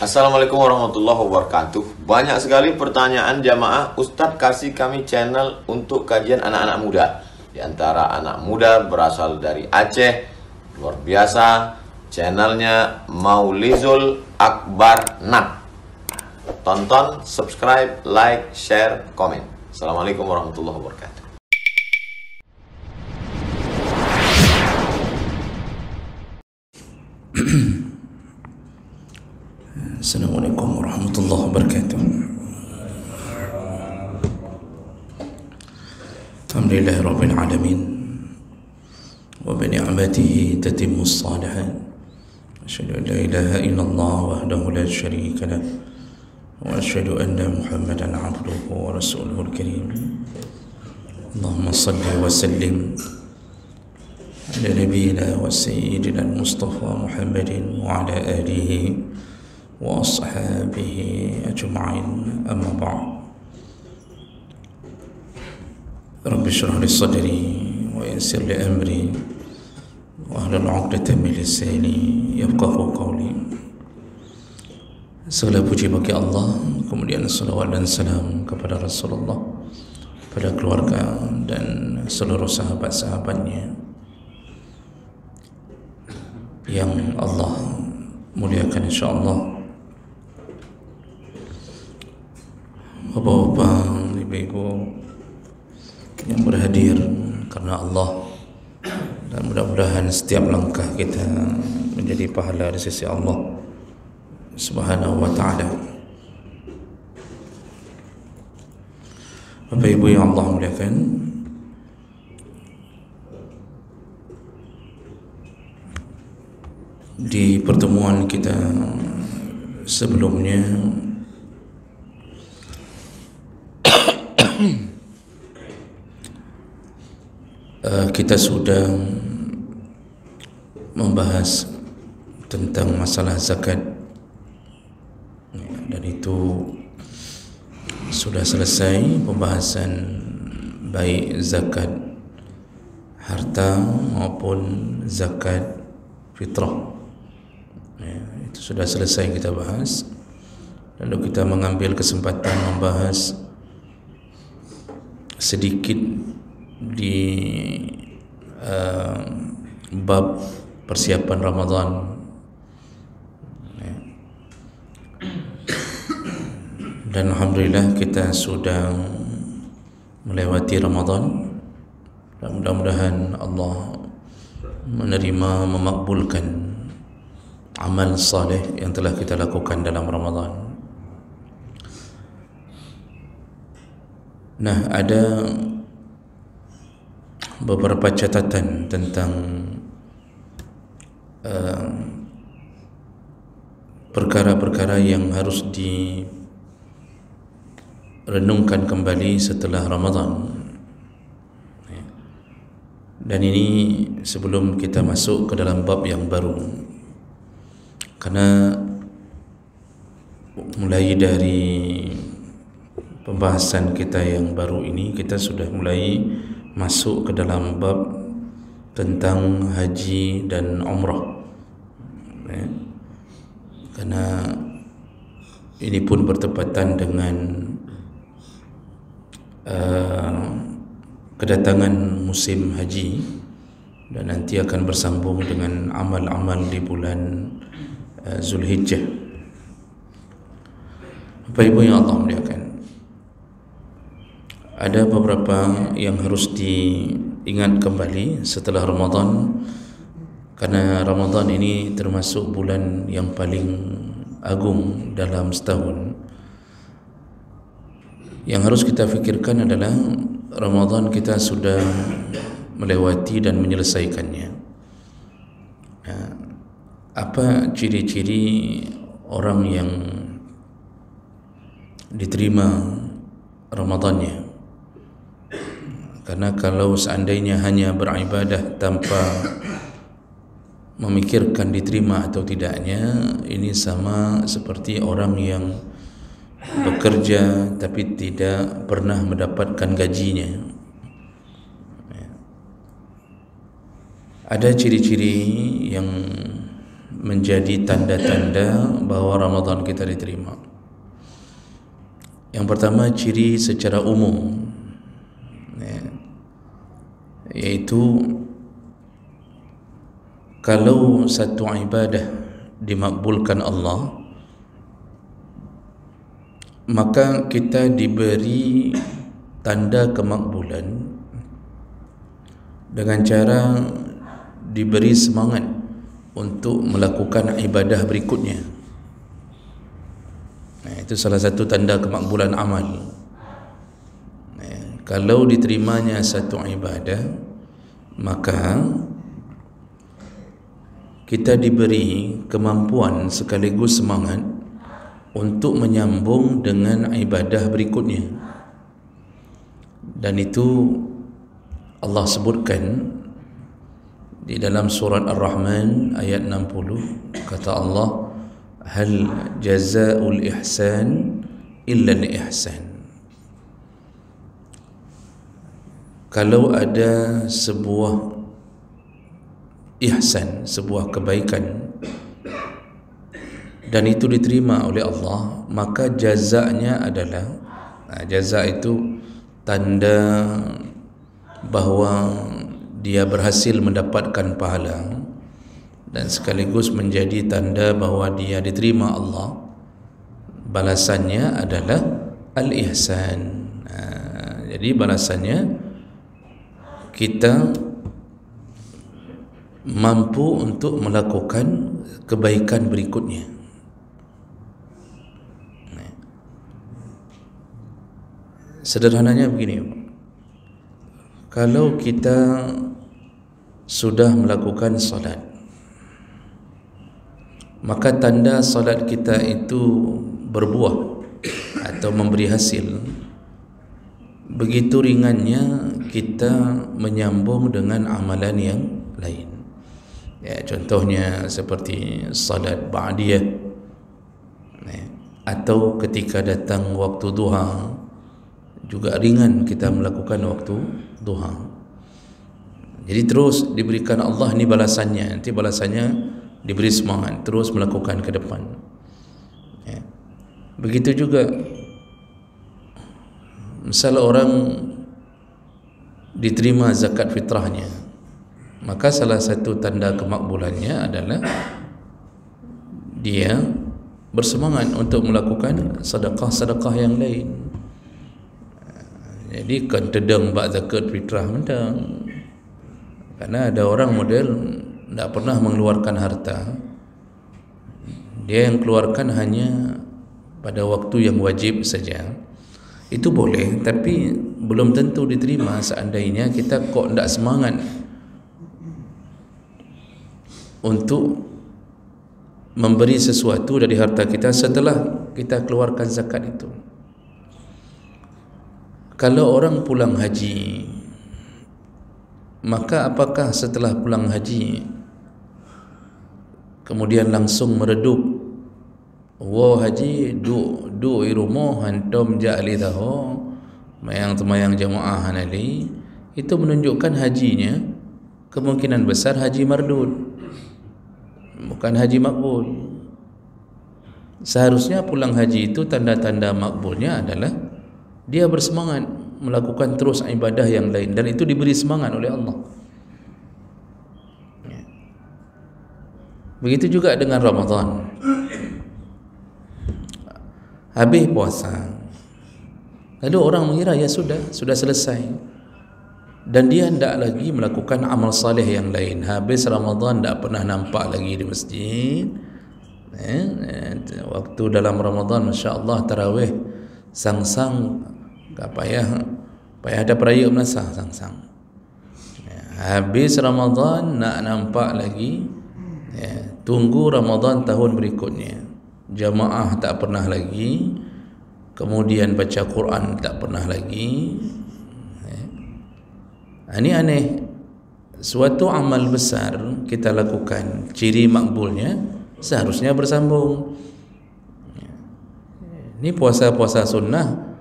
Assalamualaikum warahmatullahi wabarakatuh. Banyak sekali pertanyaan jamaah, Ustadz kasih kami channel untuk kajian anak-anak muda. Di antara anak muda berasal dari Aceh, luar biasa. Channelnya Maulizul Akbar Nak. Tonton, subscribe, like, share, komen. Assalamualaikum warahmatullahi wabarakatuh. Assalamualaikum warahmatullahi wabarakatuh. Alhamdulillahi rabbil alamin wa bi ni'matihi tatimmu as-salihat. Asyhadu an la ilaha illallah wahdahu la syarika lah wa asyhadu anna Muhammadan 'abduhu wa rasuluhul karim. Allahumma shalli wa sallim ala nabiyyina wa sayyidina al-Mustafa Muhammadin wa ala alihi wa ashabihi ajma'in, amma ba'd. Rabbi shrah li sadri wa yassir li amri wa hlul 'uqdatam min lisani yafqahu qawli. Segala puji bagi Allah, kemudian salawat dan salam kepada Rasulullah, pada keluarga dan seluruh sahabat-sahabatnya yang Allah muliakan insyaAllah. Bapak-bapak, ibu-ibu yang berhadir karena Allah, dan mudah-mudahan setiap langkah kita menjadi pahala di sisi Allah Subhanahu wa ta'ala. Bapak ibu yang Allah muliakan, di pertemuan kita sebelumnya kita sudah membahas tentang masalah zakat, dan itu sudah selesai pembahasan baik zakat harta maupun zakat fitrah. Itu sudah selesai kita bahas. Lalu kita mengambil kesempatan membahas sedikit di bab persiapan Ramadan. Dan alhamdulillah kita sudah melewati Ramadan, dan mudah-mudahan Allah menerima, memakbulkan amal saleh yang telah kita lakukan dalam Ramadan. Nah, ada beberapa catatan tentang perkara-perkara yang harus direnungkan kembali setelah Ramadan. Dan ini sebelum kita masuk ke dalam bab yang baru, karena mulai dari pembahasan kita yang baru ini, kita sudah mulai masuk ke dalam bab tentang haji dan umrah. Karena ini pun bertepatan dengan kedatangan musim haji, dan nanti akan bersambung dengan amal-amal di bulan Zulhijjah. Bapak ibu yang Allah muliakan, ada beberapa yang harus diingat kembali setelah Ramadan, karena Ramadan ini termasuk bulan yang paling agung dalam setahun. Yang harus kita fikirkan adalah Ramadan kita sudah melewati dan menyelesaikannya. Apa ciri-ciri orang yang diterima Ramadannya? Karena kalau seandainya hanya beribadah tanpa memikirkan diterima atau tidaknya, ini sama seperti orang yang bekerja tapi tidak pernah mendapatkan gajinya. Ada ciri-ciri yang menjadi tanda-tanda bahawa Ramadan kita diterima. Yang pertama, ciri secara umum, iaitu kalau satu ibadah dimakbulkan Allah, maka kita diberi tanda kemakbulan dengan cara diberi semangat untuk melakukan ibadah berikutnya. Itu salah satu tanda kemakbulan amal. Kalau diterimanya satu ibadah, maka kita diberi kemampuan sekaligus semangat untuk menyambung dengan ibadah berikutnya. Dan itu Allah sebutkan di dalam surat Ar-Rahman ayat 60, kata Allah, hal jazaa'ul ihsan illa al-ihsan. Kalau ada sebuah ihsan, sebuah kebaikan, dan itu diterima oleh Allah, maka jazanya adalah, jaza itu tanda bahawa dia berhasil mendapatkan pahala, dan sekaligus menjadi tanda bahawa dia diterima Allah. Balasannya adalah al-ihsan. Jadi balasannya kita mampu untuk melakukan kebaikan berikutnya. Sederhananya begini, kalau kita sudah melakukan salat, maka tanda salat kita itu berbuah atau memberi hasil. Begitu ringannya kita menyambung dengan amalan yang lain. Contohnya seperti salat ba'diyah, atau ketika datang waktu duha, juga ringan kita melakukan waktu duha. Jadi terus diberikan Allah ni balasannya. Nanti balasannya diberi semangat terus melakukan ke depan. Begitu juga misal orang diterima zakat fitrahnya, maka salah satu tanda kemakbulannya adalah dia bersemangat untuk melakukan sedekah-sedekah yang lain. Jadi kan tedang bak zakat fitrah mentang, karena ada orang model tidak pernah mengeluarkan harta, dia yang keluarkan hanya pada waktu yang wajib saja. Itu boleh, tapi belum tentu diterima seandainya kita kok tidak semangat untuk memberi sesuatu dari harta kita setelah kita keluarkan zakat itu. Kalau orang pulang haji, maka apakah setelah pulang haji kemudian langsung meredup, wah haji du rumah hantum ja'ali tahu mayang temayang jamaah hanali, itu menunjukkan hajinya kemungkinan besar haji mardud, bukan haji makbul. Seharusnya pulang haji itu tanda-tanda makbulnya adalah dia bersemangat melakukan terus ibadah yang lain, dan itu diberi semangat oleh Allah. Begitu juga dengan Ramadan. Habis puasa, lalu orang mengira ya sudah selesai, dan dia tidak lagi melakukan amal saleh yang lain. Habis Ramadan tidak pernah nampak lagi di masjid. Waktu dalam Ramadan, Masya Allah, tarawih sang-sang, tak payah ada peraya menasah sang-sang. Habis Ramadan nak nampak lagi, tunggu Ramadan tahun berikutnya. Jamaah tak pernah lagi, kemudian baca Quran tak pernah lagi. Ini aneh. Suatu amal besar kita lakukan, ciri makbulnya seharusnya bersambung. Ini puasa-puasa sunnah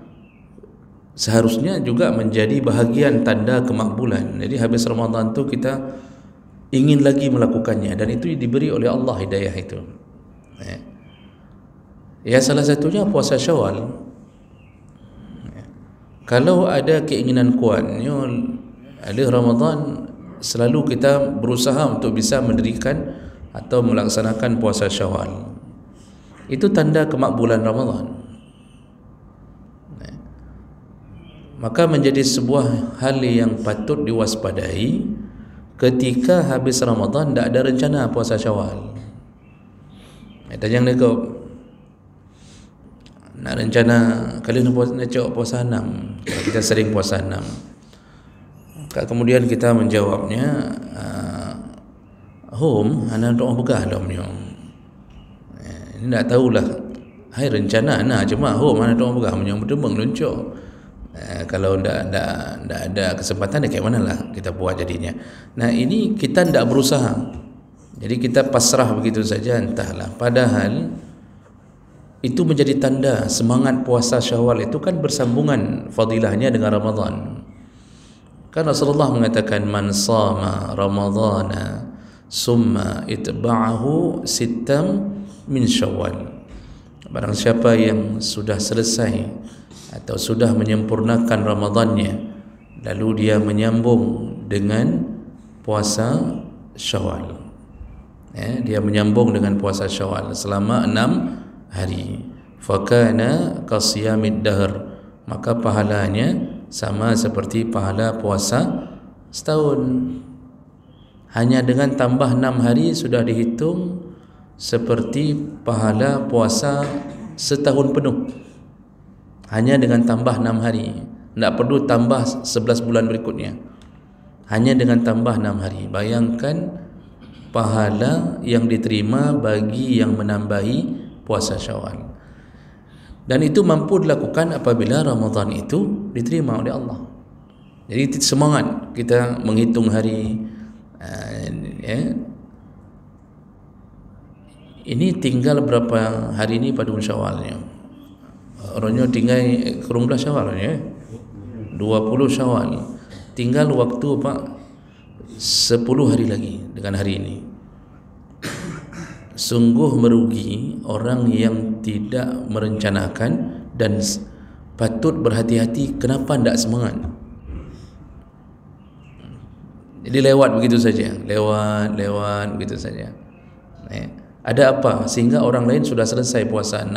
seharusnya juga menjadi bahagian tanda kemakbulan. Jadi habis Ramadan tu kita ingin lagi melakukannya, dan itu diberi oleh Allah hidayah itu. Ya, salah satunya puasa Syawal. Kalau ada keinginan kuat, ada Ramadan, selalu kita berusaha untuk bisa mendirikan atau melaksanakan puasa Syawal. Itu tanda kemakbulan Ramadan. Maka menjadi sebuah hal yang patut diwaspadai ketika habis Ramadan tak ada rencana puasa Syawal. Jangan negop nak rencana kali nak puasa 6. Kita sering puasa 6. Kemudian kita menjawabnya, home anak doa begah domnya. Ini tak tahulah. Hai rencana nak cuma home anak doa begah menyang berdemang luncur. Kalau ndak ada kesempatan, kayak mana lah kita buat jadinya. Nah, ini kita ndak berusaha. Jadi kita pasrah begitu saja, entahlah. Padahal itu menjadi tanda semangat puasa Syawal itu kan bersambungan fadilahnya dengan Ramadan. Kan Rasulullah mengatakan, man sama Ramadhana summa itba'ahu sittam min Syawal. Barang siapa yang sudah selesai atau sudah menyempurnakan Ramadannya, lalu dia menyambung dengan puasa Syawal. Dia menyambung dengan puasa Syawal selama 6 hari. Fakana qasiyamid dahr, maka pahalanya sama seperti pahala puasa setahun. Hanya dengan tambah 6 hari sudah dihitung seperti pahala puasa setahun penuh. Hanya dengan tambah 6 hari, tidak perlu tambah 11 bulan berikutnya. Hanya dengan tambah 6 hari. Bayangkan pahala yang diterima bagi yang menambahi puasa Syawal. Dan itu mampu dilakukan apabila Ramadan itu diterima oleh Allah. Jadi semangat kita menghitung hari. Ini tinggal berapa hari ini pada Syawalnya? Orangnya tinggal kurang belas Syawal ya. 20 Syawal. Tinggal waktu Pak 10 hari lagi dengan hari ini. Sungguh merugi orang yang tidak merencanakan dan patut berhati-hati kenapa tidak semangat. Jadi lewat begitu saja, lewat begitu saja. Ada apa sehingga orang lain sudah selesai puasa 6,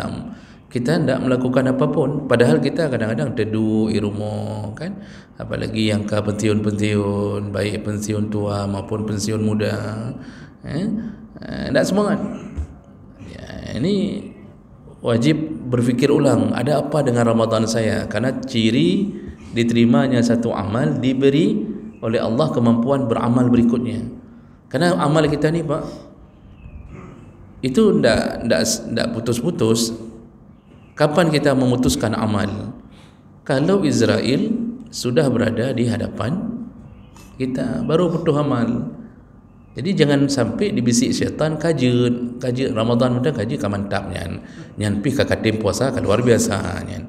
kita tidak melakukan apapun, padahal kita kadang-kadang teduh di rumah kan, apalagi yang ke pensiun-pensiun, baik pensiun tua maupun pensiun muda, tidak semangat. Ini wajib berfikir ulang, ada apa dengan Ramadan saya? Karena ciri diterimanya satu amal, diberi oleh Allah kemampuan beramal berikutnya. Karena amal kita ni Pak, itu tidak putus-putus. Kapan kita memutuskan amal? Kalau Israel sudah berada di hadapan kita, baru putus amal. Jadi jangan sampai dibisik syaitan, kaji Ramadan mudah kaji ka mantap nyan pi ka katim puasa ka luar biasa nyan.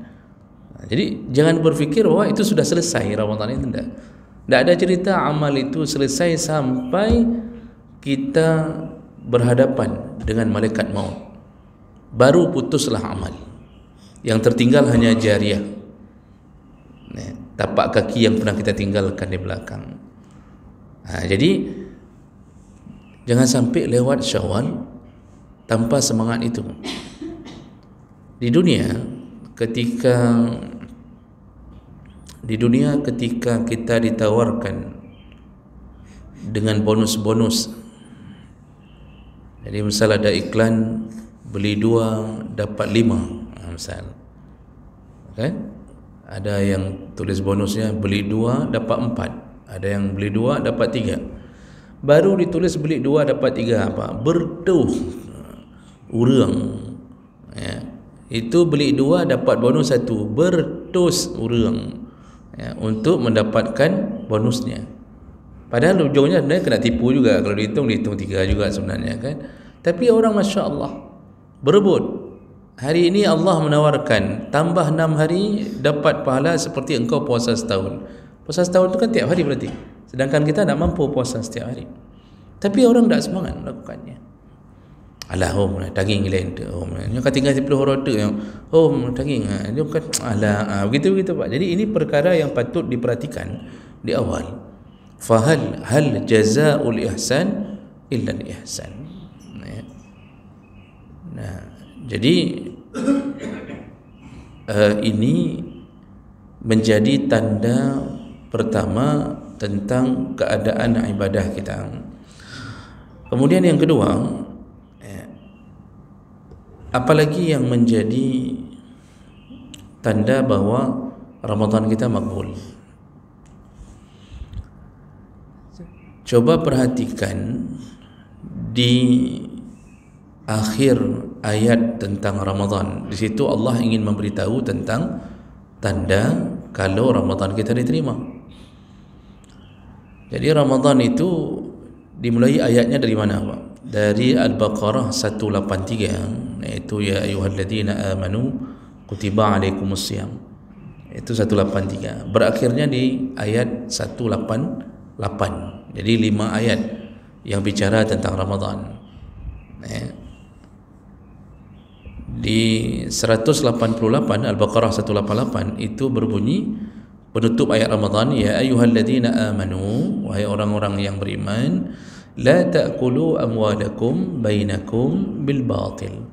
Jadi jangan berfikir bahwa itu sudah selesai Ramadan itu, tidak ada cerita amal itu selesai sampai kita berhadapan dengan malaikat maut. Baru putuslah amal. Yang tertinggal hanya jariah, tapak kaki yang pernah kita tinggalkan di belakang. Jadi jangan sampai lewat Syawal tanpa semangat itu. Di dunia ketika kita ditawarkan dengan bonus-bonus. Jadi misal ada iklan beli 2 dapat 5, misal. Okay? Ada yang tulis bonusnya beli 2 dapat 4, ada yang beli 2 dapat 3. Baru ditulis beli 2 dapat 3 apa? Bertuh urang. Ya. Itu beli 2 dapat bonus 1, bertus urang. Ya, untuk mendapatkan bonusnya. Padahal ujungnya sebenarnya kena tipu juga, kalau dihitung 3 juga sebenarnya kan. Tapi orang Masya Allah berebut. Hari ini Allah menawarkan tambah 6 hari dapat pahala seperti engkau puasa setahun. Puasa setahun itu kan tiap hari berarti. Sedangkan kita tak mampu puasa setiap hari. Tapi orang tak semangat melakukannya. Alah, daging lain tu. Yang kata tinggal 10 orang tu yang daging. Dia bukan begitu Pak. Jadi ini perkara yang patut diperhatikan di awal. Hal jazaa'ul ihsan illa al-ihsan. Nah, jadi ini menjadi tanda pertama tentang keadaan ibadah kita. Kemudian yang kedua, apalagi yang menjadi tanda bahawa Ramadan kita makbul. Coba perhatikan di akhir ayat tentang Ramadan. Di situ Allah ingin memberitahu tentang tanda kalau Ramadan kita diterima. Jadi Ramadan itu dimulai ayatnya dari mana, Pak? Dari Al-Baqarah 183, yaitu ya ayyuhalladzina amanu kutiba alaikumusiyam. Itu 183. Berakhirnya di ayat 188. Jadi 5 ayat yang bicara tentang Ramadan. Di 188 Al-Baqarah 188 itu berbunyi penutup ayat Ramadan, ya ayyuhalladzina amanu, wahai orang-orang yang beriman, la ta'kulu amwalakum bainakum bil batil.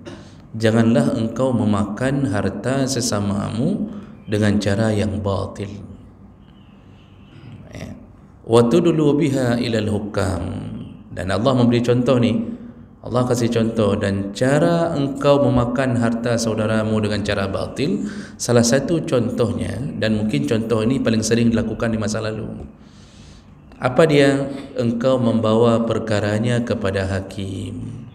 Janganlah engkau memakan harta sesamamu dengan cara yang batil. Wa tudlu biha ilal hukam. Dan Allah memberi contoh ni. Allah kasih contoh, dan cara engkau memakan harta saudaramu dengan cara batil, salah satu contohnya, dan mungkin contoh ini paling sering dilakukan di masa lalu. Apa dia? Engkau membawa perkaranya kepada hakim.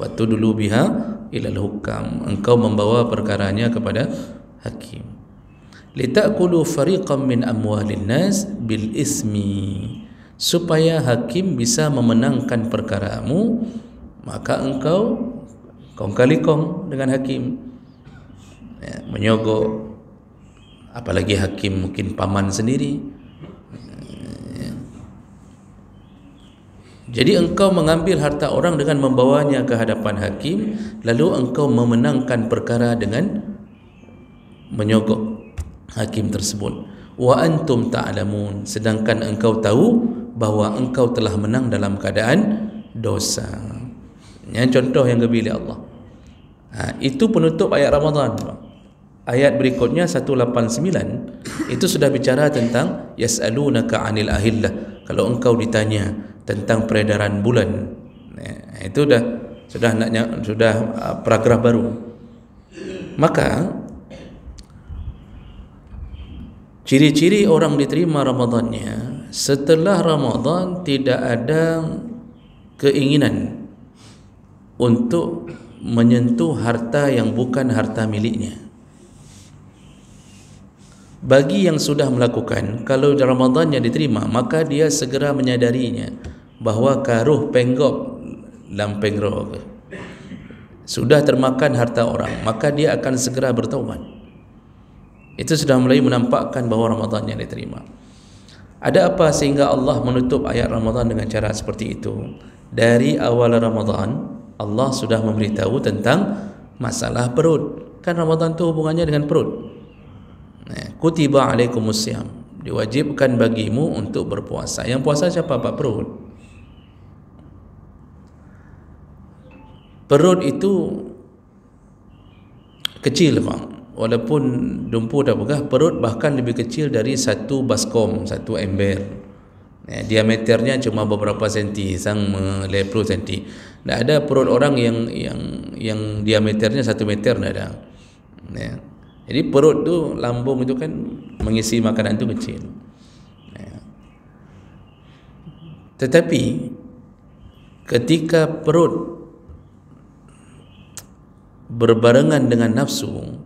Waktu dulu biha ilal hukam. Engkau membawa perkaranya kepada hakim. Litakulu fariqam min amwalin nas bil ismi. Supaya hakim bisa memenangkan perkaramu, maka engkau kong kali kong dengan hakim, menyogok, apalagi hakim mungkin paman sendiri. Jadi engkau mengambil harta orang dengan membawanya ke hadapan hakim, lalu engkau memenangkan perkara dengan menyogok hakim tersebut. Wa antum ta'lamun, sedangkan engkau tahu bahawa engkau telah menang dalam keadaan dosa. Yang contoh yang kebili Allah. Itu penutup ayat Ramadan. Ayat berikutnya 189 itu sudah bicara tentang yas'alunaka 'anil ahillah. Kalau engkau ditanya tentang peredaran bulan, itu sudah paragraf baru. Maka ciri-ciri orang diterima Ramadannya, setelah Ramadan tidak ada keinginan untuk menyentuh harta yang bukan harta miliknya. Bagi yang sudah melakukan, kalau Ramadannya diterima, maka dia segera menyadarinya bahawa karuh penggok lampeng roh sudah termakan harta orang, maka dia akan segera bertaubat. Itu sudah mulai menampakkan bahawa Ramadannya diterima. Ada apa sehingga Allah menutup ayat Ramadan dengan cara seperti itu? Dari awal Ramadan Allah sudah memberitahu tentang masalah perut. Kan Ramadan itu hubungannya dengan perut. Kutiba alaikumusiyam, diwajibkan bagimu untuk berpuasa. Yang puasa siapa? Pak, perut. Perut itu kecil, Pak. Walaupun dumpu dah begah, perut bahkan lebih kecil dari satu baskom, satu ember. Diameternya cuma beberapa senti, sang 10 senti. Tak ada perut orang yang diameternya 1 meter, tak ada. Jadi perut tu, lambung itu kan mengisi makanan tu kecil. Tetapi ketika perut berbarengan dengan nafsu,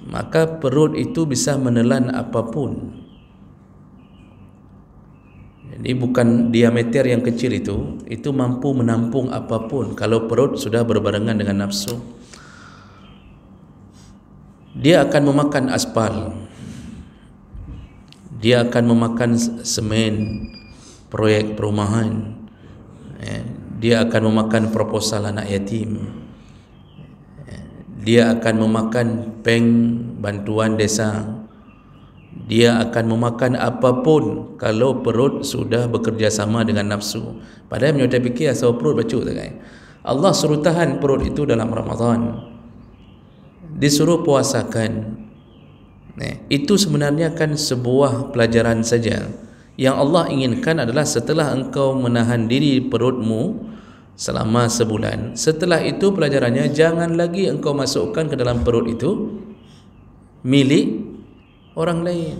maka perut itu bisa menelan apapun. Jadi bukan diameter yang kecil itu mampu menampung apapun kalau perut sudah berbarengan dengan nafsu. Dia akan memakan aspal, dia akan memakan semen, proyek perumahan, Dia akan memakan proposal anak yatim, dia akan memakan peng bantuan desa, dia akan memakan apapun kalau perut sudah bekerja sama dengan nafsu. Padahal menyudah fikir asal perut bacuk tak kan. Allah suruh tahan perut itu dalam Ramadan, disuruh puasakan. Itu sebenarnya kan sebuah pelajaran saja. Yang Allah inginkan adalah setelah engkau menahan diri perutmu selama sebulan, setelah itu pelajarannya jangan lagi engkau masukkan ke dalam perut itu milik orang lain.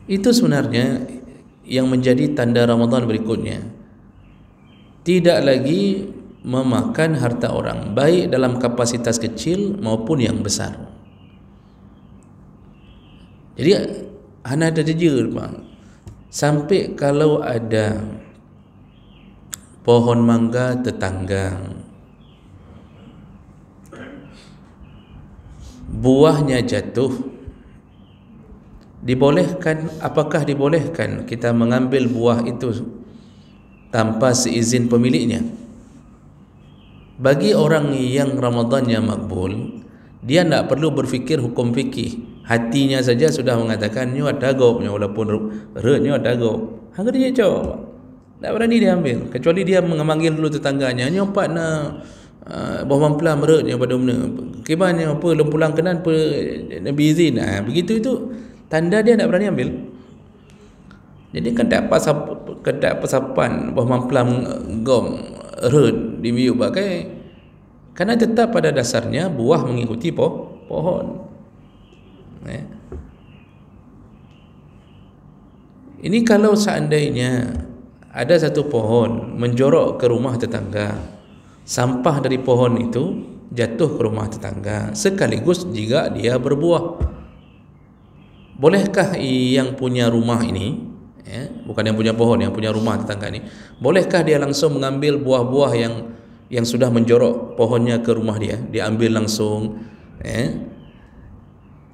Itu sebenarnya yang menjadi tanda Ramadan berikutnya. Tidak lagi memakan harta orang, baik dalam kapasitas kecil maupun yang besar. Jadi hana ada jejer bang. Sampai kalau ada pohon mangga tetangga, buahnya jatuh, dibolehkan, apakah dibolehkan kita mengambil buah itu tanpa seizin pemiliknya? Bagi orang yang Ramadannya makbul, dia tidak perlu berfikir hukum fikih. Hatinya saja sudah mengatakan nyo ada gopnya, walaupun nyo ada gop. Hang dia cok, tak berani dia ambil, kecuali dia memanggil dulu tetangganya, nyo pak na buah mamplam mereknya pada mana. Kibarnya apa lempulang kenan apa nabi izin. Begitu itu tanda dia tak berani ambil. Jadi kedak pasapan buah mamplam gom red di biu bagai, karena tetap pada dasarnya buah mengikuti pohon. Ini kalau seandainya ada satu pohon menjorok ke rumah tetangga, sampah dari pohon itu jatuh ke rumah tetangga sekaligus jika dia berbuah, bolehkah yang punya rumah ini, bukan yang punya pohon, yang punya rumah tetangga ini, bolehkah dia langsung mengambil buah-buah yang sudah menjorok pohonnya ke rumah dia, diambil langsung?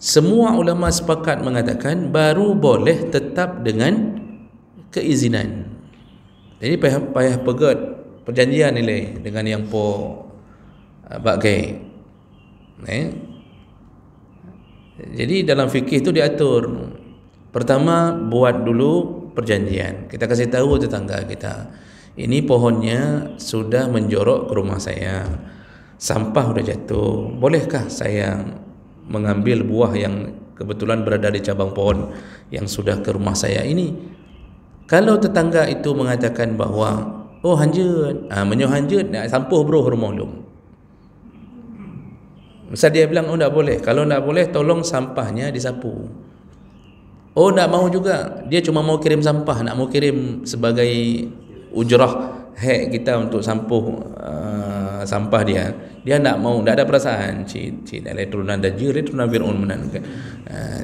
Semua ulama sepakat mengatakan baru boleh tetap dengan keizinan. Jadi payah pegat perjanjian nilai dengan yang bagai. Jadi dalam fikih itu diatur. Pertama, buat dulu perjanjian. Kita kasih tahu tetangga kita, ini pohonnya sudah menjorok ke rumah saya, sampah sudah jatuh, bolehkah saya mengambil buah yang kebetulan berada di cabang pohon yang sudah ke rumah saya ini? Kalau tetangga itu mengatakan bahawa oh hanjut, menyoh hanjut nak sampuh bro rumah lu, misal dia bilang oh tak boleh, kalau tak boleh tolong sampahnya disapu. Oh tak mau juga, dia cuma mau kirim sampah, nak mau kirim sebagai ujrah hak kita untuk sampuh sampah dia tak mau, tak ada perasaan. Cik dari turunan dajir, turunan Fir'aun menan.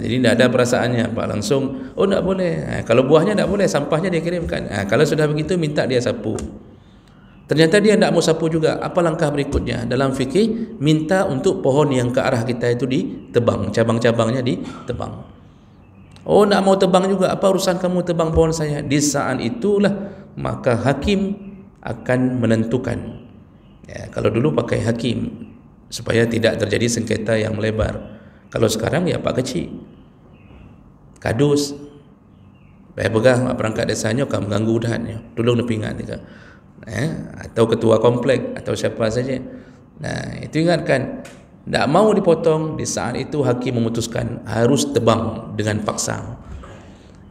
Jadi tak ada perasaannya apa, langsung oh tak boleh. Kalau buahnya tak boleh, sampahnya dia kirimkan. Kalau sudah begitu minta dia sapu. Ternyata dia tak mau sapu juga. Apa langkah berikutnya? Dalam fikih minta untuk pohon yang ke arah kita itu ditebang, cabang-cabangnya ditebang. Oh nak mau tebang juga, apa urusan kamu tebang pohon saya? Di saat itulah maka hakim akan menentukan. Kalau dulu pakai hakim supaya tidak terjadi sengketa yang melebar. Kalau sekarang ya pak kecil, kadus, bayar pegang perangkat desanya akan mengganggu udahannya, tolong nepingat juga, atau ketua komplek atau siapa saja. Nah itu ingatkan, tak mau dipotong, di saat itu hakim memutuskan harus tebang dengan paksa.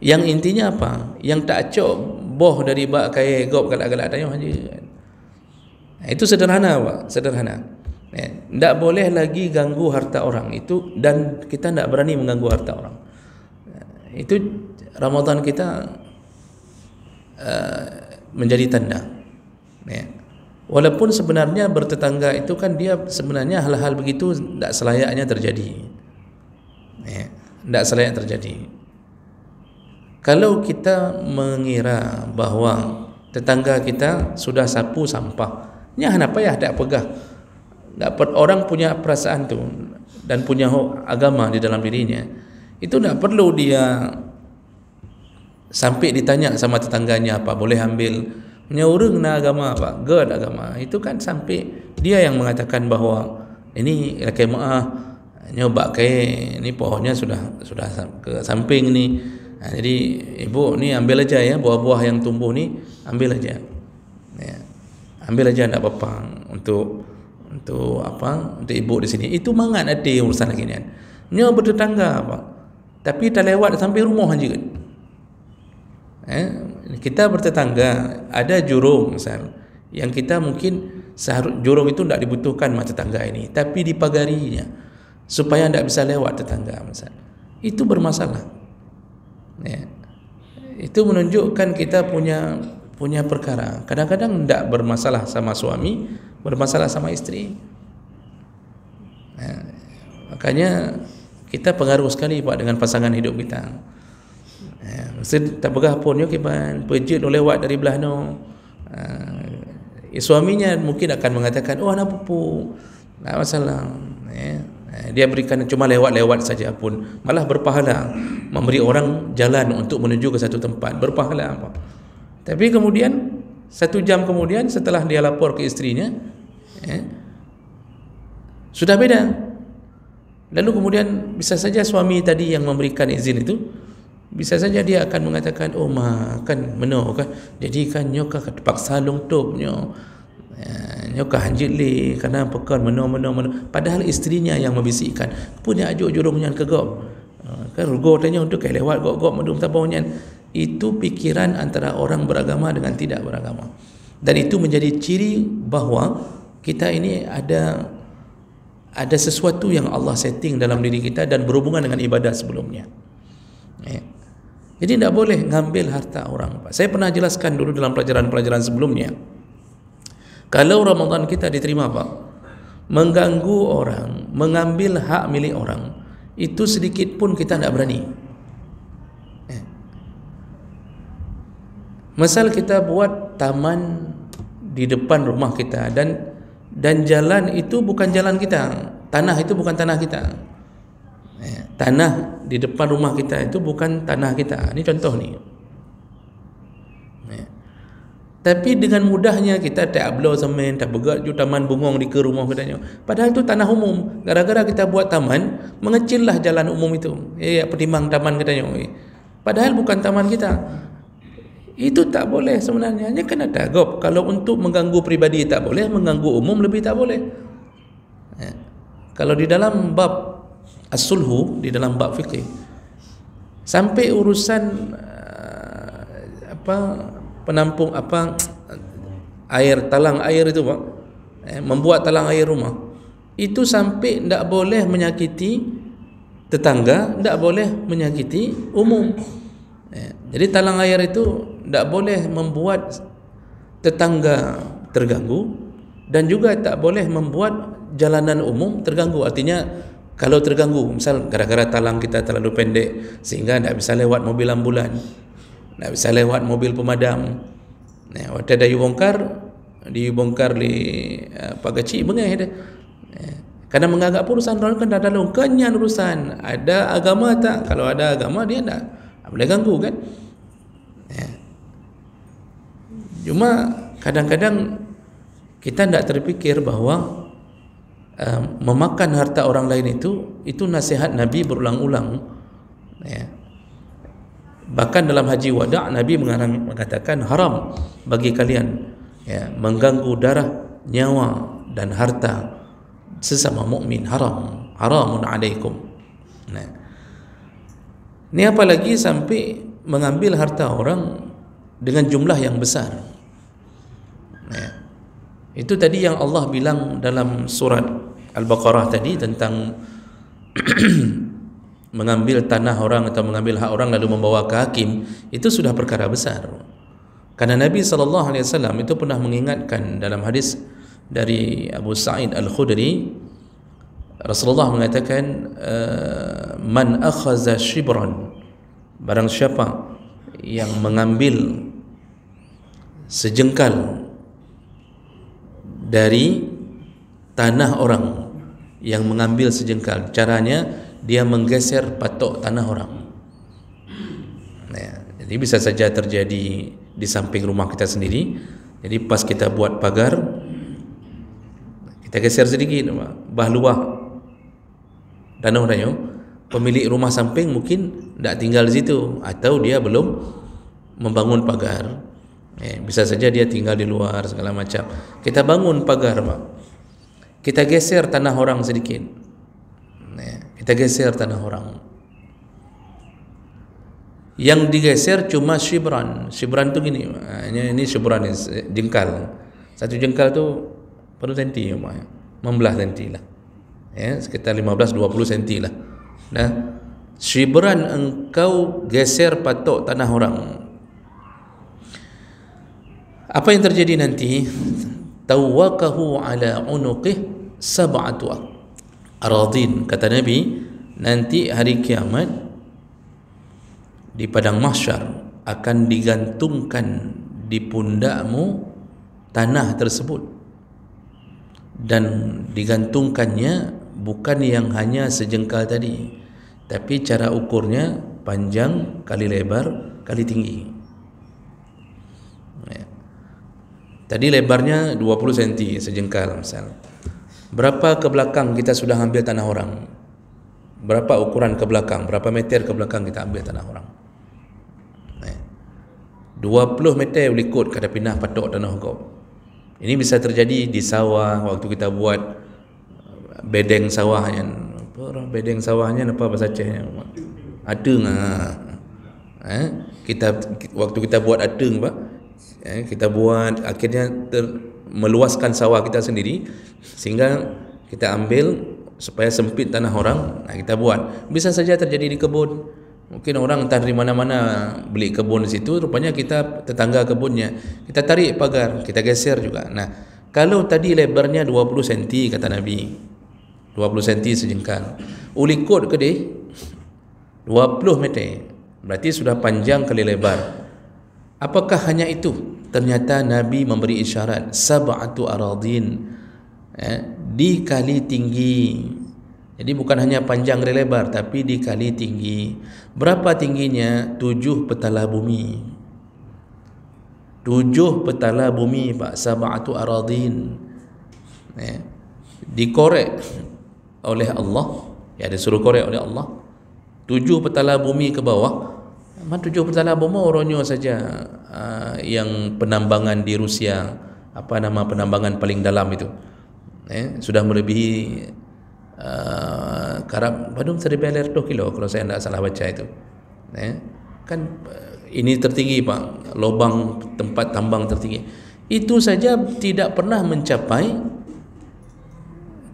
Yang intinya apa? Yang tak cok boh dari bak kaya gop galak-galak tanya aja. Itu sederhana Pak, sederhana. Tak boleh lagi ganggu harta orang itu, dan kita tak berani mengganggu harta orang. Itu Ramadan kita menjadi tanda. Walaupun sebenarnya bertetangga itu kan dia sebenarnya hal-hal begitu tak selayaknya terjadi. Tak selayak terjadi. Kalau kita mengira bahawa tetangga kita sudah sapu sampah, hanya payah tak pegah. Dapat orang punya perasaan tu dan punya agama di dalam dirinya. Itu tak perlu dia sampai ditanya sama tetangganya apa, boleh ambil Nyaurung na agama apa? God agama. Itu kan sampai dia yang mengatakan bahawa ini laki maah nyoba ke ni pohonnya sudah ke samping ni. Jadi ibu ni ambil aja ya buah-buah yang tumbuh ni, ambil aja. Ya. Ambil aja enggak apa-apa untuk apa? Untuk ibu di sini. Itu mangat ada urusan lagi ni. Nyo bertetangga apa? Tapi tak lewat sampai rumah aja kan. Kita bertetangga, ada jurung misal yang kita mungkin jurung itu tidak dibutuhkan mak tetangga ini, tapi dipagarinya supaya tidak bisa lewat tetangga misal. Itu bermasalah. Ya. Itu menunjukkan kita punya perkara. Kadang-kadang tidak bermasalah sama suami, bermasalah sama istri. Ya. Makanya kita pengaruh sekali Pak dengan pasangan hidup kita. Tak pegah pun yo kiban pejit lewat dari belah no. Suaminya mungkin akan mengatakan, oh anak pupu, tak masalah. Dia berikan cuma lewat-lewat saja pun malah berpahala, memberi orang jalan untuk menuju ke satu tempat, berpahala apa. Tapi kemudian 1 jam kemudian setelah dia lapor ke istrinya, sudah beda. Lalu kemudian bisa saja suami tadi yang memberikan izin itu, bisa saja dia akan mengatakan, oh ma kan meno kan, jadi kan nyoka terpaksa lungtup nyoka hanjit li karena pekan meno. Padahal istrinya yang membisikkan, punya ajuk jurungnya ke gop. Kan rugo tanya untuk kayak lewat gop medum tabaunya. Itu pikiran antara orang beragama dengan tidak beragama. Dan itu menjadi ciri bahawa kita ini ada sesuatu yang Allah setting dalam diri kita dan berhubungan dengan ibadah sebelumnya. Jadi tidak boleh ngambil harta orang. Saya pernah jelaskan dulu dalam pelajaran-pelajaran sebelumnya. Kalau Ramadan kita diterima Pak, mengganggu orang, mengambil hak milik orang, itu sedikit pun kita tidak berani. Misal kita buat taman di depan rumah kita dan jalan itu bukan jalan kita, tanah itu bukan tanah kita. Tanah di depan rumah kita itu bukan tanah kita. Ini contoh ni. Tapi dengan mudahnya kita tak blow semen, tak begat ju taman bungong di ke rumah katanya. Padahal itu tanah umum. Gara-gara kita buat taman, mengecillah jalan umum itu. Pertimbang taman katanya. Padahal bukan taman kita. Itu tak boleh sebenarnya. Hanya kena tagap. Kalau untuk mengganggu pribadi tak boleh, mengganggu umum lebih tak boleh. Kalau di dalam bab as-sulhu, di dalam bab fikih, sampai urusan penampung air, talang air itu Pak, membuat talang air rumah, itu sampai tidak boleh menyakiti tetangga, tidak boleh menyakiti umum. Jadi talang air itu tidak boleh membuat tetangga terganggu dan juga tak boleh membuat jalanan umum terganggu. Artinya kalau terganggu, misal gara-gara talang kita terlalu pendek sehingga tidak bisa lewat mobil ambulan, tidak bisa lewat mobil pemadam. Waktu ada dibongkar di pagacik bengah dia. Karena menganggap urusan orang kan dah dalam kenyan urusan. Ada agama tak? Kalau ada agama dia tak boleh ganggu kan. Cuma kadang-kadang kita tidak terfikir bahawa memakan harta orang lain itu nasihat Nabi berulang-ulang. Bahkan dalam haji wada' Nabi mengatakan haram bagi kalian mengganggu darah, nyawa dan harta sesama mukmin, haramun alaikum. Ini apalagi sampai mengambil harta orang dengan jumlah yang besar. Itu tadi yang Allah bilang dalam surat Al-Baqarah tadi tentang mengambil tanah orang atau mengambil hak orang lalu membawa ke hakim, itu sudah perkara besar. Karena Nabi SAW itu pernah mengingatkan dalam hadis dari Abu Sa'id Al-Khudri, Rasulullah mengatakan, man akhaza shibran, barang siapa yang mengambil sejengkal dari tanah orang, yang mengambil sejengkal, caranya dia menggeser patok tanah orang. Jadi bisa saja terjadi di samping rumah kita sendiri. Jadi pas kita buat pagar, kita geser sedikit bah luah danau danau, pemilik rumah samping mungkin tak tinggal di situ, atau dia belum membangun pagar. Bisa saja dia tinggal di luar segala macam. Kita bangun pagar, Pak. Kita geser tanah orang sedikit. Kita geser tanah orang. Yang digeser cuma shibran. Shibran tu gini, ini shibran ni jengkal. Satu jengkal tu berapa senti, 15 senti lah. Sekitar 15-20 senti lah. Nah, shibran engkau geser patok tanah orang. Apa yang terjadi nanti? Tawakahu ala unuqih sab'atu aradin. Kata Nabi, nanti hari kiamat di padang mahsyar akan digantungkan di pundakmu tanah tersebut, dan digantungkannya bukan yang hanya sejengkal tadi, tapi cara ukurnya panjang kali lebar kali tinggi. Tadi lebarnya 20 cm sejengkal misal. Berapa ke belakang kita sudah ambil tanah orang? Berapa ukuran ke belakang? Berapa meter ke belakang kita ambil tanah orang? 20 meter boleh ikut kada pindah patok tanah kau. Ini bisa terjadi di sawah waktu kita buat bedeng sawahnya. Apa bedeng sawahnya apa bahasa Acehnya? Adeng kita waktu kita buat adeng, Pak. Kita buat akhirnya meluaskan sawah kita sendiri sehingga kita ambil supaya sempit tanah orang. Kita buat. Bisa saja terjadi di kebun. Mungkin orang entah dari mana-mana beli kebun di situ, rupanya kita tetangga kebunnya. Kita tarik pagar, kita geser juga. Nah, kalau tadi lebarnya 20 cm kata Nabi, 20 cm sejengkal, ulikut ke dia 20 meter, berarti sudah panjang kali lebar. Apakah hanya itu? Ternyata Nabi memberi isyarat sab'atu aradin, dikali tinggi. Jadi bukan hanya panjang kali lebar, tapi dikali tinggi. Berapa tingginya? 7 petala bumi. 7 petala bumi, Pak. Sab'atu aradin. Dikorek oleh Allah. Disuruh korek oleh Allah. 7 petala bumi ke bawah. 7 petala bumi orangnya saja yang penambangan di Rusia, apa nama penambangan paling dalam itu, sudah melebihi karab badum 1,2 kilo kalau saya tidak salah baca itu. Kan ini tertinggi, Pak, lubang tempat tambang tertinggi. Itu saja tidak pernah mencapai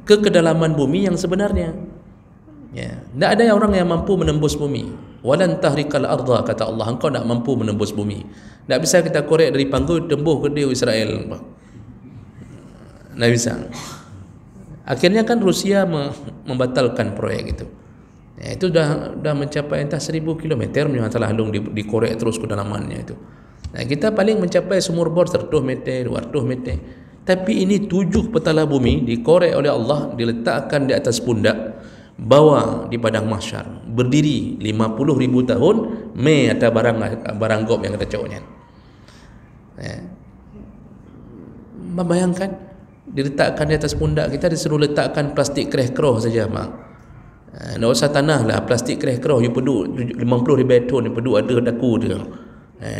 ke kedalaman bumi yang sebenarnya. Tidak ada orang yang mampu menembus bumi. Walan tahrikal arda, kata Allah, engkau tak mampu menembus bumi. Tak bisa kita korek dari Panggul tembus ke dia Israel, Pak. Tak bisa. Akhirnya kan Rusia membatalkan proyek itu. Itu dah mencapai entah 1000 km punya salah halung dikorek terus kedalamannya itu. Nah, kita paling mencapai sumur bor 100 meter, 200 meter. Tapi ini 7 petala bumi dikorek oleh Allah, diletakkan di atas pundak, bawa di padang mahsyar, berdiri 50.000 tahun, ada barang gop yang kita coknya. Membayangkan diletakkan di atas pundak kita, disuruh letakkan plastik kereh-keroh saja, Mak. Tak usah tanah lah, plastik kereh-keroh you peduk 50,000 ton, you peduk ada daku dia.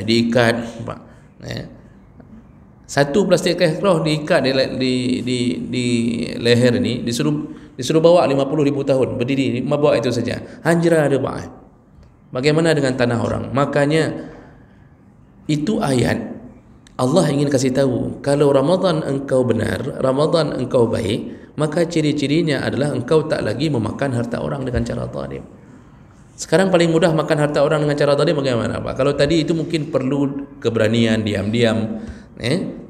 Diikat, Pak. Satu plastik kereh-keroh diikat di leher ni, disuruh bawa 50.000 tahun, berdiri bawa itu saja. Hanjra ada, Pak. Bagaimana dengan tanah orang? Makanya itu ayat Allah ingin kasih tahu, kalau Ramadan engkau benar, Ramadan engkau baik, maka ciri-cirinya adalah engkau tak lagi memakan harta orang dengan cara zalim. Sekarang paling mudah makan harta orang dengan cara zalim bagaimana, Pak? Kalau tadi itu mungkin perlu keberanian, diam-diam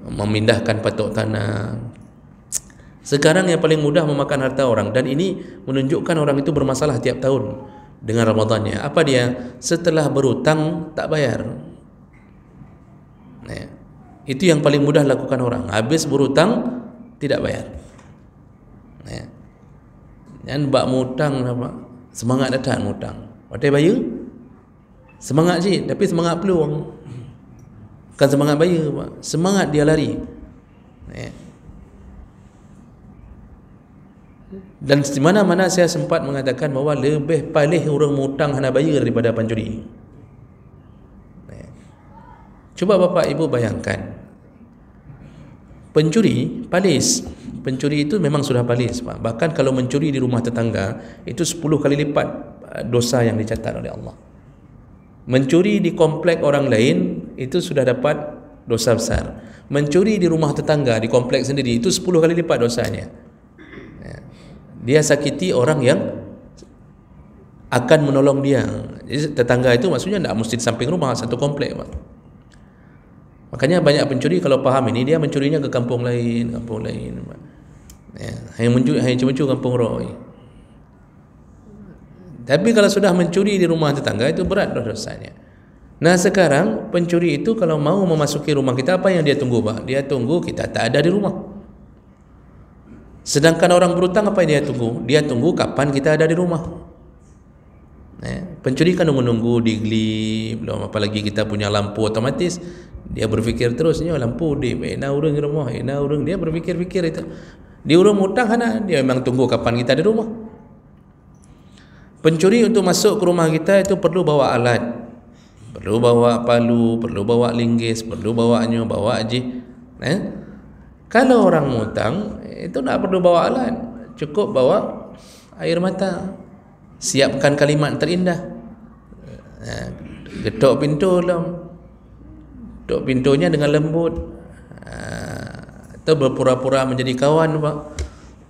memindahkan patok tanah. Sekarang yang paling mudah memakan harta orang, dan ini menunjukkan orang itu bermasalah tiap tahun dengan Ramadannya. Apa dia? Setelah berutang tak bayar. Itu yang paling mudah lakukan orang. Habis berutang tidak bayar. Dan bak mutang apa? Semangat datang mutang. Watai bayar? Semangat je, tapi semangat peluang. Bukan semangat bayar, Pak. Semangat dia lari. Dan di mana-mana saya sempat mengatakan bahawa lebih palih orang mutang hana bayar daripada pencuri. Cuba bapa ibu bayangkan, pencuri palis. Pencuri itu memang sudah palis, Pak. Bahkan kalau mencuri di rumah tetangga, itu 10 kali lipat dosa yang dicatat oleh Allah. Mencuri di komplek orang lain, itu sudah dapat dosa besar. Mencuri di rumah tetangga, di komplek sendiri, itu 10 kali lipat dosanya. Dia sakiti orang yang akan menolong dia. Jadi tetangga itu maksudnya tidak mesti di samping rumah, satu komplek, Pak. Makanya banyak pencuri kalau faham ini, dia mencurinya ke kampung lain, Pak. Hanya cuma kampung Roy. Tapi kalau sudah mencuri di rumah tetangga, itu berat dosanya. Nah sekarang pencuri itu kalau mau memasuki rumah kita, apa yang dia tunggu, Pak? Dia tunggu kita tak ada di rumah. Sedangkan orang berhutang, apa yang dia tunggu? Dia tunggu kapan kita ada di rumah. Pencuri kan menunggu digli, belum apalagi kita punya lampu otomatis. Dia berfikir terusnya lampu di mana urang rumah, dia berfikir-fikir itu. Di orang hutang kana dia memang tunggu kapan kita di rumah. Pencuri untuk masuk ke rumah kita itu perlu bawa alat. Perlu bawa palu, perlu bawa linggis, perlu bawa anyo, bawa aji. Kalau orang hutang itu tak perlu bawa alat, cukup bawa air mata. Siapkan kalimat terindah. Getok pintu lah. Getok pintunya dengan lembut. Atau berpura-pura menjadi kawan, Pak.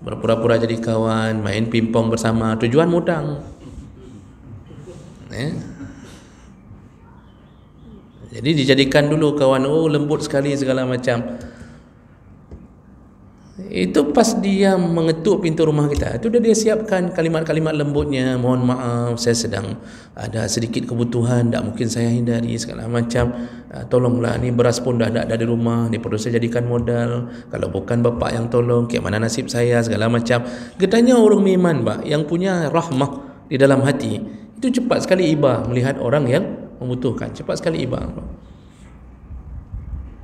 Berpura-pura jadi kawan, main pingpong bersama, tujuan hutang. Jadi dijadikan dulu kawan, oh lembut sekali segala macam. Itu pas dia mengetuk pintu rumah kita, itu dia siapkan kalimat-kalimat lembutnya. Mohon maaf, saya sedang ada sedikit kebutuhan, tak mungkin saya hindari segala macam. Tolonglah, ni beras pun dah ada di rumah, ni perlu saya jadikan modal. Kalau bukan bapak yang tolong, kayak mana nasib saya segala macam. Getahnya orang iman, Pak, yang punya rahmah di dalam hati, itu cepat sekali iba melihat orang yang membutuhkan, cepat sekali iba, Pak.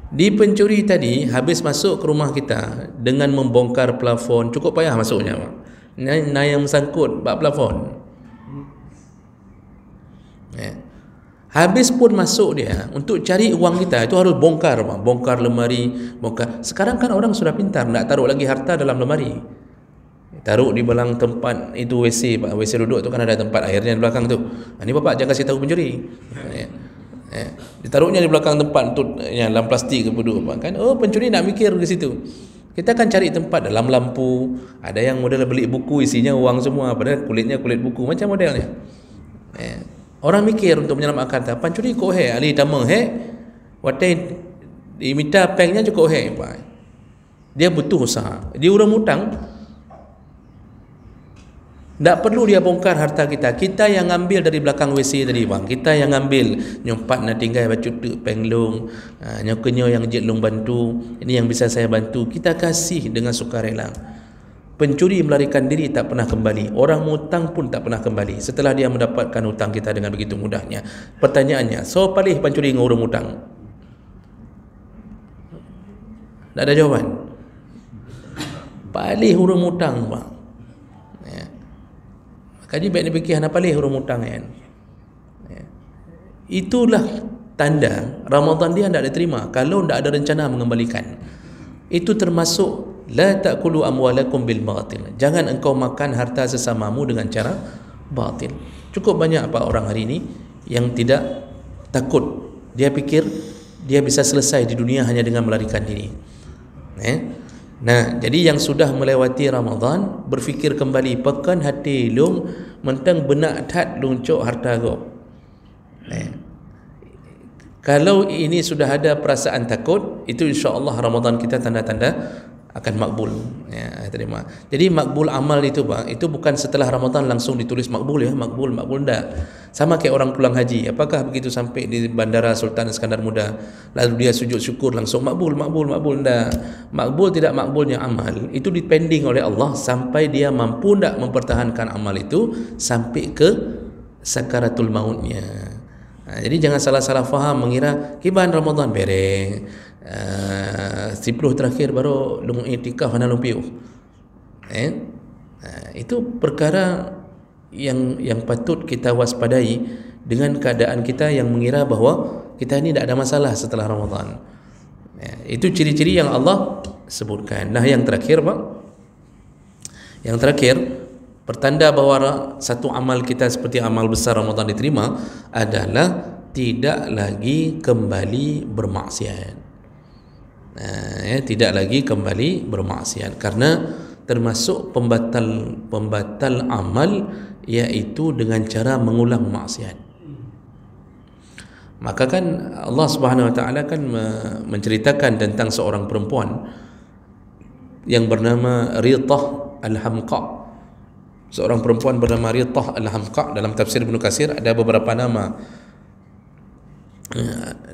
Di pencuri tadi habis masuk ke rumah kita dengan membongkar plafon, cukup payah masuknya, Pak. Yang sangkut bak plafon. Habis pun masuk dia untuk cari uang kita, itu harus bongkar, Pak. Bongkar lemari, bongkar. Sekarang kan orang sudah pintar, tak taruh lagi harta dalam lemari. Taruh di belakang tempat itu WC, Pak. WC duduk tu kan ada tempat airnya di belakang tu. Ini bapak jangan kasih tahu pencuri. Ditaruhnya di belakang tempat tu yang dalam plastik ke duduk, Pak, kan. Oh, pencuri nak mikir ke situ. Kita kan cari tempat dalam lampu, ada yang model beli buku isinya uang semua, padahal kulitnya kulit buku, macam modelnya. Orang mikir untuk menyelamatkan harta. Pencuri kok ali tamang watai diminta pengnya cukup Pak. Dia butuh usaha. Dia orang hutang, tak perlu dia bongkar harta kita. Kita yang ambil dari belakang WC tadi, Bang. Kita yang ambil. Nyompat nak tinggal baju tu penglung. Nyokenyo yang jetlung bantu. Ini yang bisa saya bantu. Kita kasih dengan sukarela. Pencuri melarikan diri tak pernah kembali. Orang hutang pun tak pernah kembali setelah dia mendapatkan hutang kita dengan begitu mudahnya. Pertanyaannya, so palih pencuri dengan orang hutang? Tak ada jawapan. Palih orang hutang, Bang. Kaji baik dipikir apa leh orang hutang kan. Itulah tanda Ramadan dia tidak diterima kalau tidak ada rencana mengembalikan. Itu termasuk la ta'kulu amwalakum bil batil. Jangan engkau makan harta sesamamu dengan cara batil. Cukup banyak apa orang hari ini yang tidak takut. Dia fikir dia bisa selesai di dunia hanya dengan melarikan diri. Nah, jadi yang sudah melewati Ramadan berfikir kembali, pekan hati lung mentang benak tat lung cok harta go. Kalau ini sudah ada perasaan takut, itu insya-Allah Ramadan kita tanda-tanda akan makbul. Terima. Jadi makbul amal itu, Pak, itu bukan setelah Ramadan langsung ditulis makbul ya, makbul ndak. Sama kayak orang pulang haji. Apakah begitu sampai di Bandara Sultan Iskandar Muda lalu dia sujud syukur langsung makbul ndak. Makbul tidak makbulnya amal itu dipending oleh Allah sampai dia mampu ndak mempertahankan amal itu sampai ke sakaratul mautnya. Jadi jangan salah-salah faham mengira kiban Ramadan bereng 10 terakhir baru lungu iktikaf ana lumpiu. Itu perkara yang patut kita waspadai dengan keadaan kita yang mengira bahawa kita ini tidak ada masalah setelah Ramadan. Itu ciri-ciri yang Allah sebutkan. Nah, yang terakhir Pak, yang terakhir pertanda bahawa satu amal kita seperti amal besar Ramadan diterima adalah tidak lagi kembali bermaksiat. Tidak lagi kembali bermaksiat, karena termasuk pembatal amal iaitu dengan cara mengulang maksiat. Maka kan Allah Subhanahu wa taala kan menceritakan tentang seorang perempuan yang bernama Ritah Al-Hamqa. Seorang perempuan bernama Ritah Al-Hamqa. Dalam tafsir Ibnu Katsir ada beberapa nama.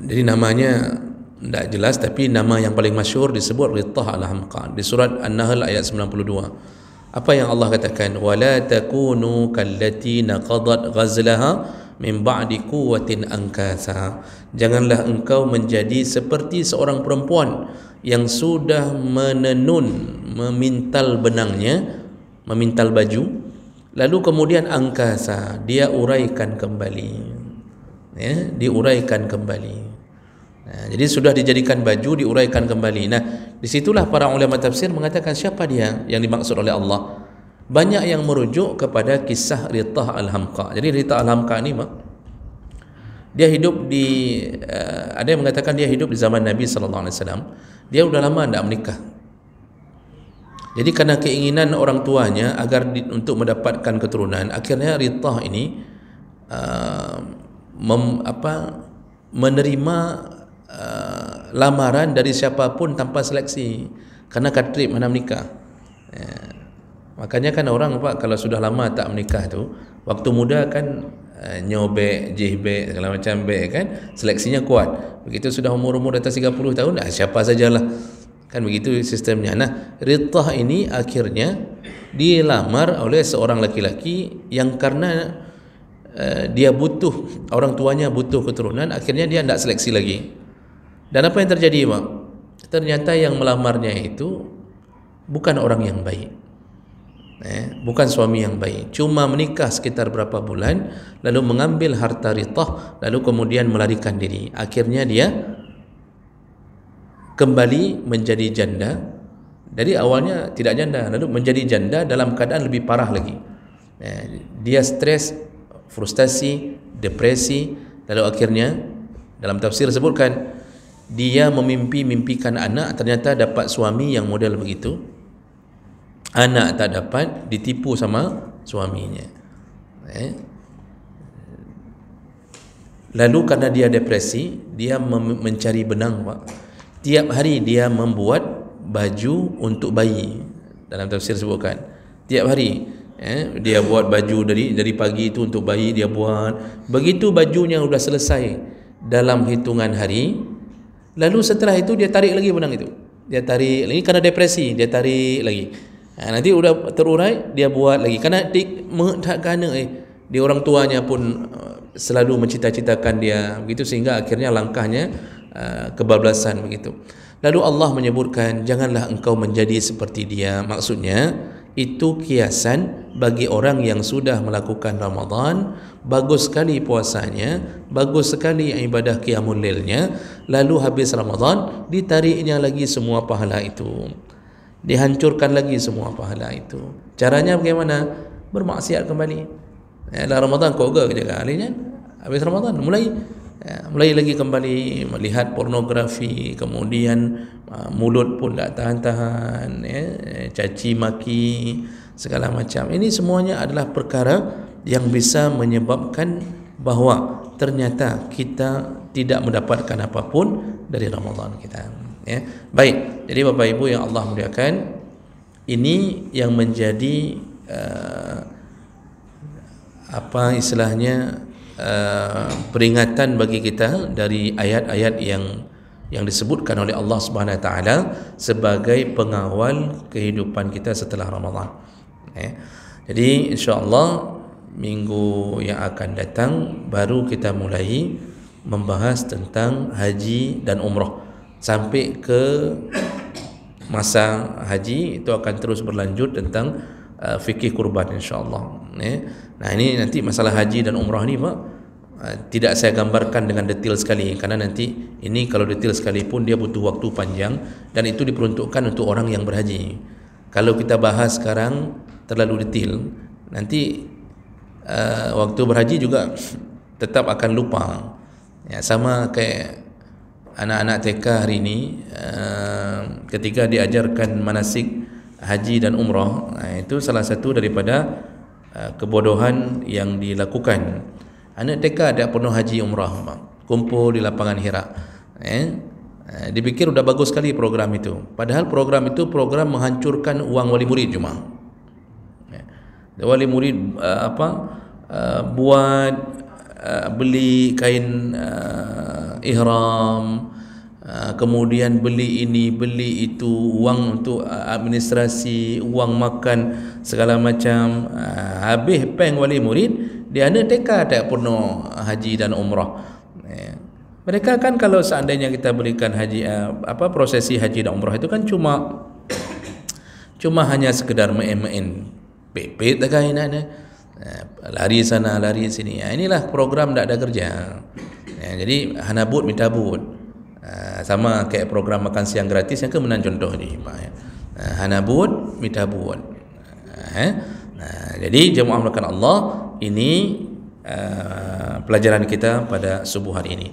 Jadi namanya tidak jelas, tapi nama yang paling masyhur disebut Ritah Al-Hamqa di surat An-Nahl ayat 92. Apa yang Allah katakan? Wala takunu kallati naqadat ghazlaha min ba'di quwwatin ankatha. Janganlah engkau menjadi seperti seorang perempuan yang sudah menenun, memintal benangnya, memintal baju, lalu kemudian angkasa, dia uraikan kembali. Diuraikan kembali. Jadi sudah dijadikan baju, diuraikan kembali. Nah, disitulah para ulama tafsir mengatakan siapa dia yang dimaksud oleh Allah. Banyak yang merujuk kepada kisah Ritah Al-Hamqa. Jadi Ritah Al-Hamqa ni dia hidup di ada yang mengatakan dia hidup di zaman Nabi sallallahu alaihi wasallam. Dia sudah lama tidak menikah. Jadi karena keinginan orang tuanya agar untuk mendapatkan keturunan, akhirnya Ritah ini menerima lamaran dari siapapun tanpa seleksi, karena kadrib mana menikah. Makanya kan orang Pak kalau sudah lama tak menikah tu, waktu muda kan nyobek, jihbek, segala macam bek kan, seleksinya kuat. Begitu sudah umur-umur atas 30 tahun, siapa sajalah. Kan begitu sistemnya. Nah, Ritah ini akhirnya dilamar oleh seorang laki-laki yang karena dia butuh, orang tuanya butuh keturunan, akhirnya dia tidak seleksi lagi. Dan apa yang terjadi Pak? Ternyata yang melamarnya itu bukan orang yang baik, bukan suami yang baik, cuma menikah sekitar berapa bulan lalu mengambil harta Ritah, lalu kemudian melarikan diri. Akhirnya dia kembali menjadi janda. Dari awalnya tidak janda, lalu menjadi janda dalam keadaan lebih parah lagi. Dia stres, frustasi, depresi, lalu akhirnya dalam tafsir sebutkan dia mimpikan anak, ternyata dapat suami yang model begitu. Anak tak dapat, ditipu sama suaminya. Lalu karena dia depresi, dia mencari benang Pak. Tiap hari dia membuat baju untuk bayi. Dalam tafsir sebutkan tiap hari dia buat baju dari pagi itu untuk bayi, dia buat. Begitu bajunya sudah selesai dalam hitungan hari, lalu setelah itu dia tarik lagi benang itu. Dia tarik lagi karena depresi, dia tarik lagi. Nanti sudah terurai, dia buat lagi. Karena dia orang tuanya pun selalu mencita-citakan dia begitu, sehingga akhirnya langkahnya kebablasan begitu. Lalu Allah menyebutkan janganlah engkau menjadi seperti dia. Maksudnya itu kiasan bagi orang yang sudah melakukan Ramadan, bagus sekali puasanya, bagus sekali ibadah qiyamul lailnya, lalu habis Ramadan ditariknya lagi semua pahala itu, dihancurkan lagi semua pahala itu. Caranya bagaimana? Bermaksiat kembali. Dalam Ramadan kau ke jaga alihnya, habis Ramadan mulai lagi kembali melihat pornografi, kemudian mulut pun tak tahan-tahan, caci maki segala macam. Ini semuanya adalah perkara yang bisa menyebabkan bahawa ternyata kita tidak mendapatkan apapun dari Ramadan kita. Baik, jadi Bapak Ibu yang Allah muliakan, ini yang menjadi apa istilahnya peringatan bagi kita dari ayat-ayat yang disebutkan oleh Allah Subhanahu wa taala sebagai pengawal kehidupan kita setelah Ramadan. Jadi insya-Allah minggu yang akan datang baru kita mulai membahas tentang haji dan umrah sampai ke masa haji. Itu akan terus berlanjut tentang fikih kurban insya-Allah. Nah, ini nanti masalah haji dan umrah ni Pak, tidak saya gambarkan dengan detail sekali karena nanti ini kalau detail sekali pun dia butuh waktu panjang dan itu diperuntukkan untuk orang yang berhaji. Kalau kita bahas sekarang terlalu detail, nanti waktu berhaji juga tetap akan lupa. Ya, sama kayak anak-anak TK hari ini ketika diajarkan manasik haji dan umrah, itu salah satu daripada kebodohan yang dilakukan. Anak TK ada penuh haji umrah, kumpul di lapangan Hira. Dipikir udah bagus sekali program itu. Padahal program itu program menghancurkan uang wali murid cuma. Wali murid buat beli kain ihram, kemudian beli ini beli itu, uang untuk administrasi, uang makan segala macam, habis peng wali murid. Dia ada TK tak penuh haji dan umrah. Mereka kan kalau seandainya kita berikan haji prosesi haji dan umrah itu kan cuma hanya sekedar main-main pepet tak kain ada. Lari sana lari sini. Inilah program tak ada kerja. Jadi hanabut minta but. Sama kayak program makan siang gratis yang kemenan contoh ni. Hanabut minta but. Jadi jemaah melakukan Allah, ini pelajaran kita pada subuh hari ini.